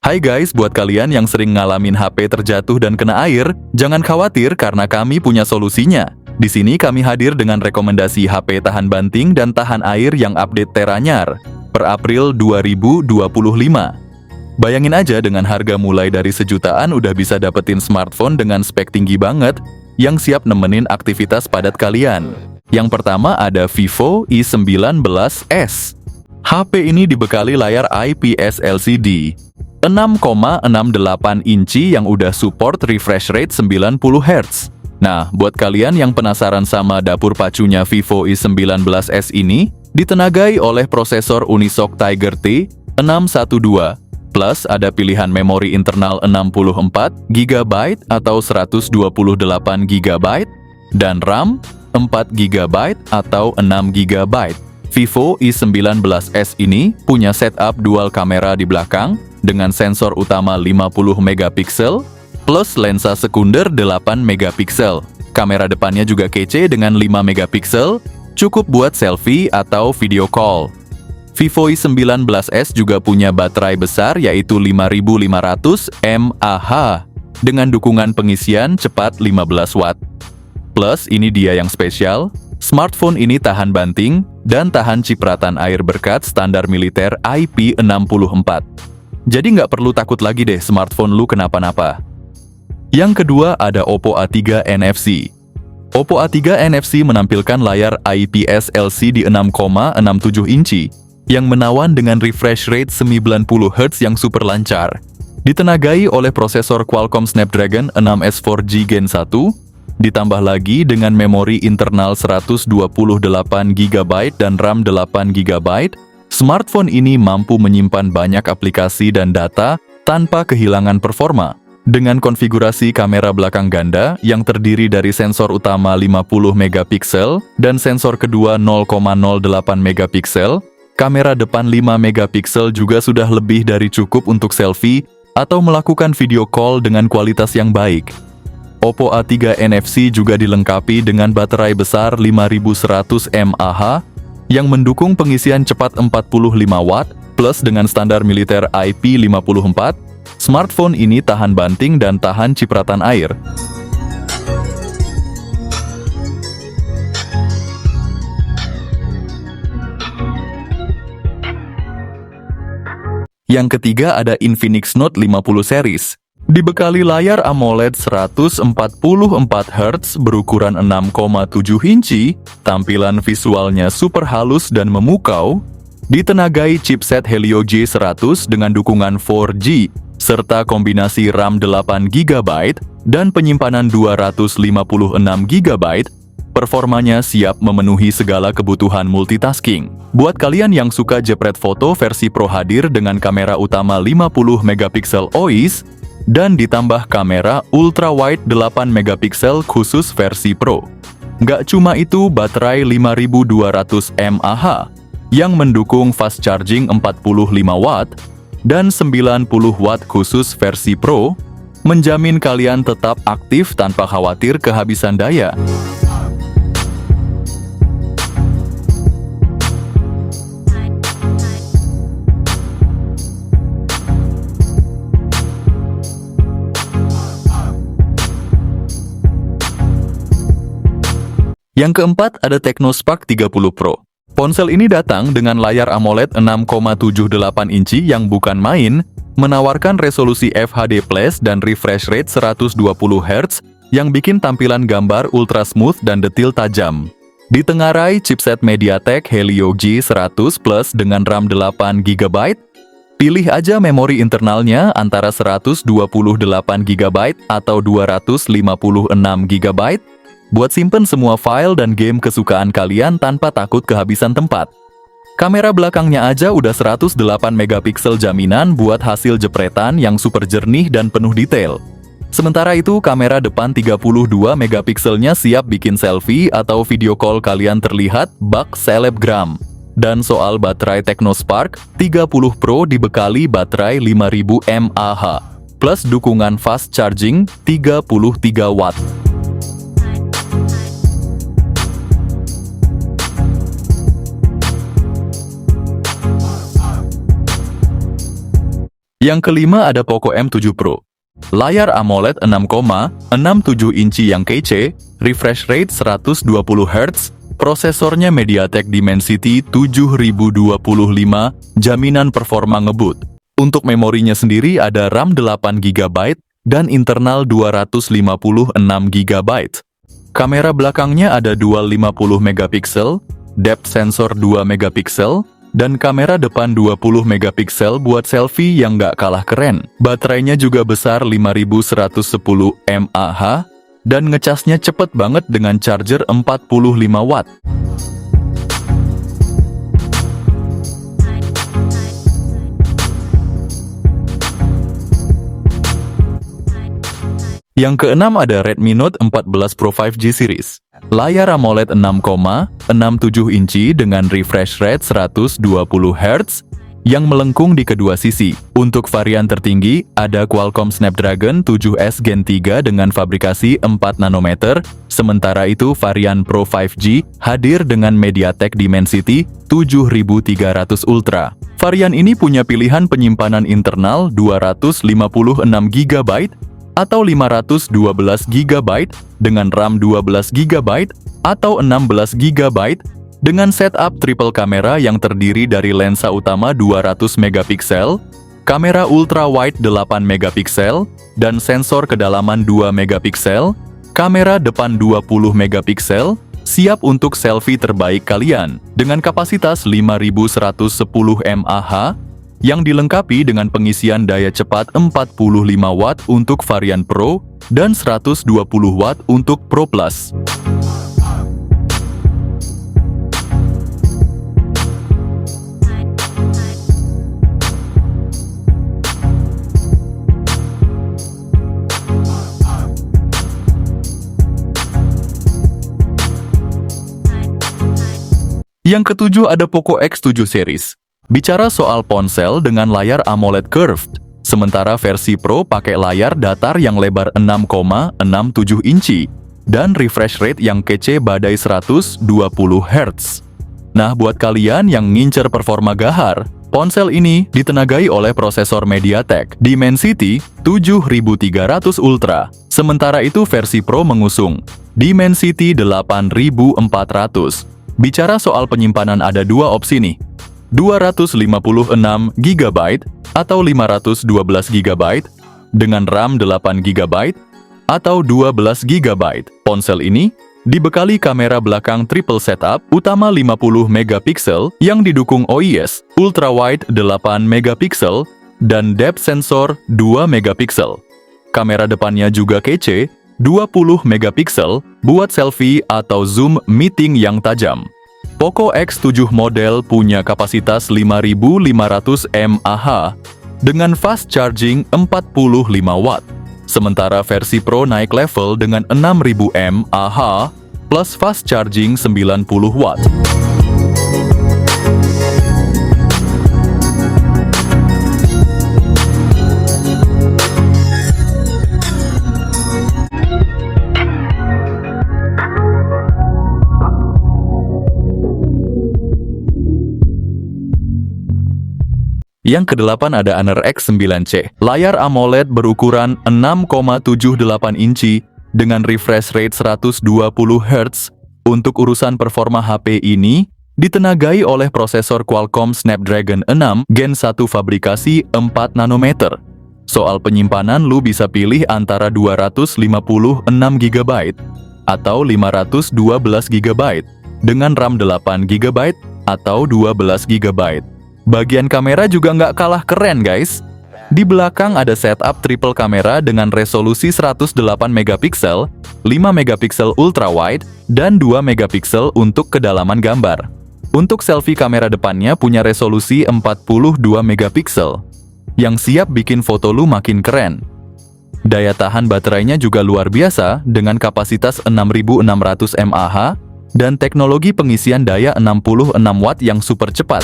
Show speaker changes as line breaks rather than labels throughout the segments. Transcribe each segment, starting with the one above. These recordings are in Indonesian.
Hai guys, buat kalian yang sering ngalamin HP terjatuh dan kena air, jangan khawatir karena kami punya solusinya. Di sini kami hadir dengan rekomendasi HP tahan banting dan tahan air yang update teranyar per April 2025. Bayangin aja dengan harga mulai dari sejutaan udah bisa dapetin smartphone dengan spek tinggi banget yang siap nemenin aktivitas padat kalian. Yang pertama ada Vivo i19s. HP ini dibekali layar IPS LCD 6,68 inci yang udah support refresh rate 90 Hz. Nah, buat kalian yang penasaran sama dapur pacunya Vivo i19s ini, ditenagai oleh prosesor Unisoc Tiger T612, plus ada pilihan memori internal 64 GB atau 128 GB, dan RAM 4 GB atau 6 GB. Vivo i19s ini punya setup dual kamera di belakang dengan sensor utama 50 megapiksel plus lensa sekunder 8 megapiksel. Kamera depannya juga kece dengan 5 megapiksel, cukup buat selfie atau video call. Vivo i19s juga punya baterai besar yaitu 5500 mAh dengan dukungan pengisian cepat 15 watt. Plus ini dia yang spesial, smartphone ini tahan banting dan tahan cipratan air berkat standar militer IP64. Jadi nggak perlu takut lagi deh smartphone lu kenapa-napa. Yang kedua ada Oppo A3 NFC. Oppo A3 NFC menampilkan layar IPS LCD 6,67 inci yang menawan dengan refresh rate 90 Hz yang super lancar. Ditenagai oleh prosesor Qualcomm Snapdragon 6S 4G Gen 1, ditambah lagi dengan memori internal 128 GB dan RAM 8 GB, smartphone ini mampu menyimpan banyak aplikasi dan data tanpa kehilangan performa. Dengan konfigurasi kamera belakang ganda yang terdiri dari sensor utama 50 megapiksel dan sensor kedua 0,08 megapiksel, kamera depan 5 megapiksel juga sudah lebih dari cukup untuk selfie atau melakukan video call dengan kualitas yang baik. Oppo A3 NFC juga dilengkapi dengan baterai besar 5100 mAh yang mendukung pengisian cepat 45 watt plus dengan standar militer IP54, smartphone ini tahan banting dan tahan cipratan air. Yang ketiga ada Infinix Note 50 series. Dibekali layar AMOLED 144 Hz berukuran 6,7 inci, tampilan visualnya super halus dan memukau, ditenagai chipset Helio G100 dengan dukungan 4G, serta kombinasi RAM 8 GB dan penyimpanan 256 GB, performanya siap memenuhi segala kebutuhan multitasking. Buat kalian yang suka jepret foto, versi Pro hadir dengan kamera utama 50 megapiksel OIS, dan ditambah kamera ultra wide 8 megapiksel khusus versi Pro. Nggak cuma itu, baterai 5200 mAh yang mendukung fast charging 45 watt dan 90 watt khusus versi Pro menjamin kalian tetap aktif tanpa khawatir kehabisan daya. Yang keempat ada Technospark 30 Pro. Ponsel ini datang dengan layar AMOLED 6,78 inci yang bukan main, menawarkan resolusi FHD+ dan refresh rate 120 Hz yang bikin tampilan gambar ultra smooth dan detil tajam. Ditengarai chipset MediaTek Helio G100 Plus dengan RAM 8 GB, pilih aja memori internalnya antara 128 GB atau 256 GB, buat simpen semua file dan game kesukaan kalian tanpa takut kehabisan tempat. Kamera belakangnya aja udah 108 megapiksel jaminan buat hasil jepretan yang super jernih dan penuh detail. Sementara itu, kamera depan 32 megapikselnya siap bikin selfie atau video call kalian terlihat bak selebgram. Dan soal baterai Technospark, 30 Pro dibekali baterai 5000 mAh, plus dukungan fast charging 33 watt. Yang kelima ada Poco M7 Pro. Layar AMOLED 6,67 inci yang kece, refresh rate 120 Hz, prosesornya MediaTek Dimensity 7025, jaminan performa ngebut. Untuk memorinya sendiri ada RAM 8 GB dan internal 256 GB. Kamera belakangnya ada dual 50 megapiksel, depth sensor 2 megapiksel, dan kamera depan 20 megapiksel buat selfie yang nggak kalah keren. Baterainya juga besar 5110 mAh, dan ngecasnya cepet banget dengan charger 45 watt. Yang keenam ada Redmi Note 14 Pro 5G series. Layar AMOLED 6,67 inci dengan refresh rate 120 Hz yang melengkung di kedua sisi. Untuk varian tertinggi, ada Qualcomm Snapdragon 7S Gen 3 dengan fabrikasi 4 nanometer, sementara itu varian Pro 5G hadir dengan MediaTek Dimensity 7300 Ultra. Varian ini punya pilihan penyimpanan internal 256 GB atau 512 GB dengan RAM 12 GB atau 16 GB dengan setup triple kamera yang terdiri dari lensa utama 200 megapiksel, kamera ultra wide 8 megapiksel, dan sensor kedalaman 2 megapiksel, kamera depan 20 megapiksel, siap untuk selfie terbaik kalian dengan kapasitas 5110 mAh yang dilengkapi dengan pengisian daya cepat 45 watt untuk varian Pro dan 120 watt untuk Pro Plus. Yang ketujuh ada Poco X7 series. Bicara soal ponsel dengan layar AMOLED curved, sementara versi Pro pakai layar datar yang lebar 6,67 inci dan refresh rate yang kece badai 120 Hz. Nah, buat kalian yang ngincer performa gahar, ponsel ini ditenagai oleh prosesor MediaTek Dimensity 7300 Ultra. Sementara itu versi Pro mengusung Dimensity 8400. Bicara soal penyimpanan ada dua opsi nih. 256 GB atau 512 GB dengan RAM 8 GB atau 12 GB. Ponsel ini dibekali kamera belakang triple setup utama 50 megapiksel yang didukung OIS, ultra wide 8 megapiksel dan depth sensor 2 megapiksel. Kamera depannya juga kece, 20 megapiksel buat selfie atau zoom meeting yang tajam. Poco X7 model punya kapasitas 5500 mAh dengan fast charging 45 watt. Sementara versi Pro naik level dengan 6000 mAh plus fast charging 90 watt. Yang kedelapan ada Honor X9C. Layar AMOLED berukuran 6,78 inci dengan refresh rate 120 Hz. Untuk urusan performa HP ini ditenagai oleh prosesor Qualcomm Snapdragon 6 Gen 1 fabrikasi 4 nanometer. Soal penyimpanan lu bisa pilih antara 256 GB atau 512 GB dengan RAM 8 GB atau 12 GB. Bagian kamera juga nggak kalah keren guys. Di belakang ada setup triple kamera dengan resolusi 108 megapiksel, 5 megapiksel ultra wide, dan 2 megapiksel untuk kedalaman gambar. Untuk selfie kamera depannya punya resolusi 42 megapiksel, yang siap bikin foto lu makin keren. Daya tahan baterainya juga luar biasa dengan kapasitas 6600 mAh dan teknologi pengisian daya 66 watt yang super cepat.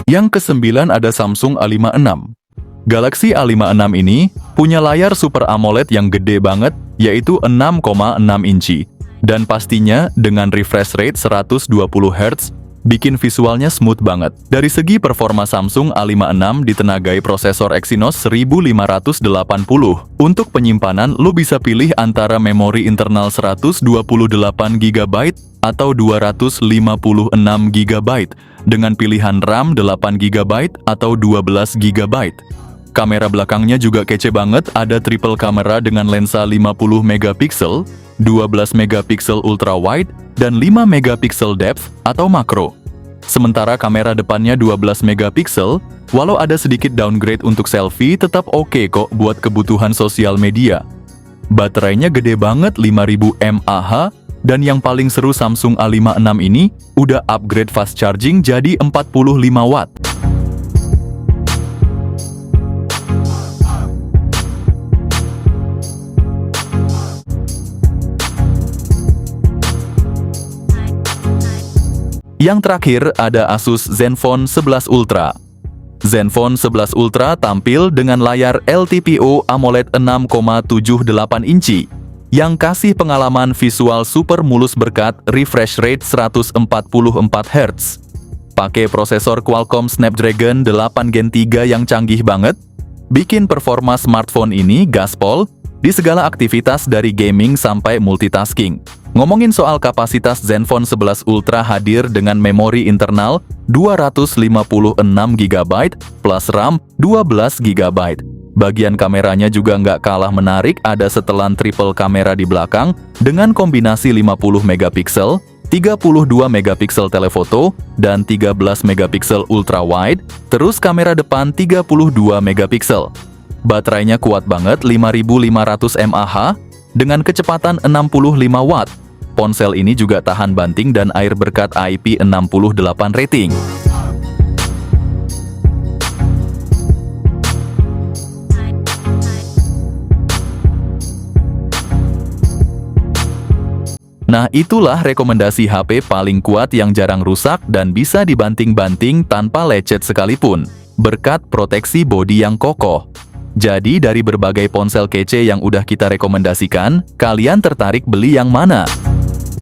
Yang kesembilan ada Samsung A56. Galaxy A56 ini punya layar Super AMOLED yang gede banget, yaitu 6,6 inci. Dan pastinya dengan refresh rate 120 Hz, bikin visualnya smooth banget. Dari segi performa Samsung A56 ditenagai prosesor Exynos 1580. Untuk penyimpanan, lo bisa pilih antara memori internal 128 GB atau 256 GB dengan pilihan RAM 8 GB atau 12 GB. Kamera belakangnya juga kece banget, ada triple kamera dengan lensa 50 megapiksel, 12 megapiksel ultra wide, dan 5 megapiksel depth atau makro. Sementara kamera depannya 12 megapiksel, walau ada sedikit downgrade untuk selfie, tetap oke kok buat kebutuhan sosial media. Baterainya gede banget 5000 mAh, dan yang paling seru Samsung A56 ini udah upgrade fast charging jadi 45 watt. Yang terakhir ada Asus Zenfone 11 Ultra. Zenfone 11 Ultra tampil dengan layar LTPO AMOLED 6,78 inci yang kasih pengalaman visual super mulus berkat refresh rate 144 Hz. Pakai prosesor Qualcomm Snapdragon 8 Gen 3 yang canggih banget, bikin performa smartphone ini gaspol di segala aktivitas dari gaming sampai multitasking. Ngomongin soal kapasitas, Zenfone 11 Ultra hadir dengan memori internal 256 GB plus RAM 12 GB. Bagian kameranya juga nggak kalah menarik, ada setelan triple kamera di belakang dengan kombinasi 50 megapiksel, 32 megapiksel telefoto, dan 13 megapiksel ultra wide, terus kamera depan 32 megapiksel. Baterainya kuat banget 5500 mAh dengan kecepatan 65 watt. Ponsel ini juga tahan banting dan air berkat IP68 rating. Nah, itulah rekomendasi HP paling kuat yang jarang rusak dan bisa dibanting-banting tanpa lecet sekalipun, berkat proteksi bodi yang kokoh. Jadi dari berbagai ponsel kece yang udah kita rekomendasikan, kalian tertarik beli yang mana?